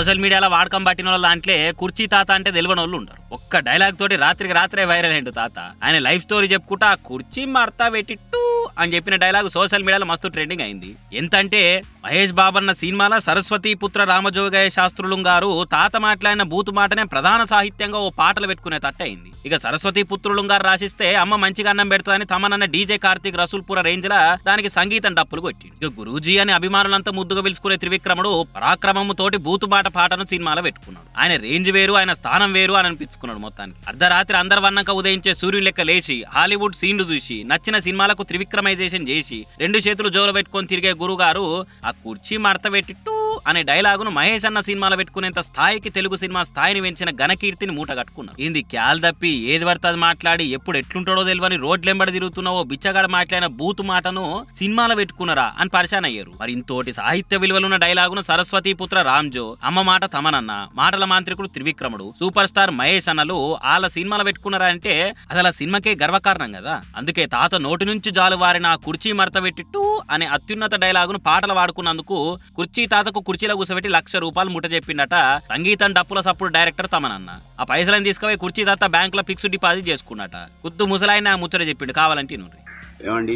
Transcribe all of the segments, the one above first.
Social మీడియాలో వాడకం పట్టిన వాళ్ళ దాంట్లో కుర్చీ తాత అంటే తెలియని వాళ్ళు ఉంటారు. ఒక్క డైలాగ్ తోటి రాత్రికి రాత్రే వైరల్ అయ్యిండు తాత. ఆయన లైఫ్ స్టోరీ చెప్పుకుంటా కుర్చీ మర్తా పెట్టిట్టు అని చెప్పిన డైలాగ్ సోషల్ మీడియాలో మస్తు ట్రెండింగ్ అయింది. ఎంతంటే మహేష్ బాబన్న సినిమాలో సరస్వతి పుత్ర రామజోగయ్య శాస్త్రులు గారు తాత మాట్లాడిన బూతు మాటనే ప్రధాన సాహిత్యంగా ఓ పాటలు పెట్టుకునే తట్టయింది. ఇక సరస్వతి పుత్రులు గారు రాసిస్తే అమ్మ మంచిగా అన్నం పెడతాదని తమనన్న డీజే కార్తీక్ రసూల్పుర రేంజ్ లా దానికి సంగీతం డప్పులు కొట్టిండు. ఇక గురూజీ అని అభిమానులంతా ముద్దుగా పిలుచుకునే త్రివిక్రముడు పరాక్రమము తోటి బూతు మాట పాటను సినిమాలో పెట్టుకున్నాడు. ఆయన రేంజ్ వేరు, ఆయన స్థానం వేరు అని అనిపించుకున్నాడు. మొత్తానికి అర్ధరాత్రి అందరు వన్నాక ఉదయించే సూర్యుని లెక్క లేచి హాలీవుడ్ సీన్లు చూసి నచ్చిన సినిమాలకు త్రివిక్రమైజేషన్ చేసి 2 చేతులు జోలు పెట్టుకొని తిరిగే గురువు గారు ఆ కుర్చీ మడత పెట్టిట్టు అనే డైలాగును మహేష్ అన్న సినిమాలో పెట్టుకునేంత స్థాయికి తెలుగు సినిమా స్థాయిని పెంచిన ఘనకీర్తిని మూట కట్టుకున్నారు. ఇది క్యాల్ తప్పి ఏది పడితే అది మాట్లాడి ఎప్పుడు ఎట్లుంటాడో తెలియని రోడ్లెంబడి తిరుగుతున్నావో బిచ్చగాడ మాట్లాడిన బూతు మాటను సినిమాలో పెట్టుకున్నారా అని పరిశాన్ అయ్యారు. మరి ఇంతోటి సాహిత్య విలువలున్న డైలాగును సరస్వతి పుత్ర రామ్జో, అమ్మ మాట తమనన్న, మాటల మాంత్రికుడు త్రివిక్రముడు, సూపర్ స్టార్ మహేష్ అన్నలు వాళ్ళ సినిమాలో పెట్టుకున్నారా అంటే అసలు ఆ సినిమాకే గర్వకారణం కదా. అందుకే తాత నోటి నుంచి జాలు వారిన కుర్చీ మడత పెట్టిట్టు అనే అత్యున్నత డైలాగును పాటలు వాడుకున్నందుకు కుర్చీ తాతకు కుర్చీలో కూర్చోబెట్టి ₹1,00,000 ముట్ట చెప్పిండట సంగీతం డప్పుల సప్పుడు డైరెక్టర్ తమనన్న. ఆ పైసలను తీసుకుపోయి కుర్చీ తాత బ్యాంక్ లో ఫిక్స్డ్ డిపాజిట్ చేసుకున్నట. కుత్తు ముసలాయన ముచ్చట చెప్పిండు, కావాలంటే నూరి. ఏమండి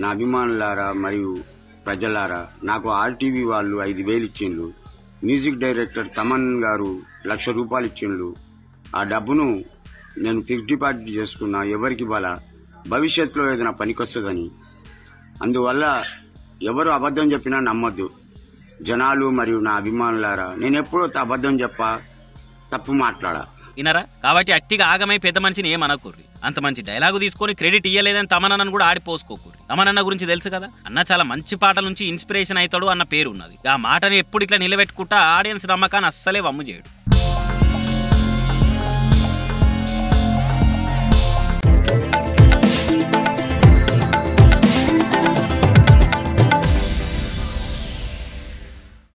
నా అభిమానులారా మరియు ప్రజలారా, నాకు ఆర్టీవీ వాళ్ళు 5,000 ఇచ్చిండ్రు. మ్యూజిక్ డైరెక్టర్ తమన్ గారు ₹1,00,000 ఇచ్చిండ్రు. ఆ డబ్బును నేను ఫిక్స్డ్ డిపాజిట్ చేసుకున్నా. ఎవరికి ఇవ్వాలా, భవిష్యత్తులో ఏదైనా పనికొస్తుందని. అందువల్ల ఎవరు అబద్ధం చెప్పినా నమ్మొద్దు జనాలు మరియు నా అభిమానులారా. నేను ఎప్పుడో అబద్ధం చెప్పా, తప్పు మాట్లాడా వినరా. కాబట్టి అట్టిగా ఆగమై పెద్ద మనిషిని ఏమనకూర్రి. అంత మంచి డైలాగు తీసుకొని క్రెడిట్ ఇయ్యలేదని తమనన్నను కూడా ఆడిపోసుకోకూరి. తమనన్న గురించి తెలుసు కదా, అన్న చాలా మంచి పాటల నుంచి ఇన్స్పిరేషన్ అవుతాడు అన్న పేరు ఉన్నది. ఆ మాటని ఎప్పుడు ఇట్లా నిలబెట్టుకుంటా ఆడియన్స్ నమ్మకాన్ని అస్సలే వమ్ము చేయడు.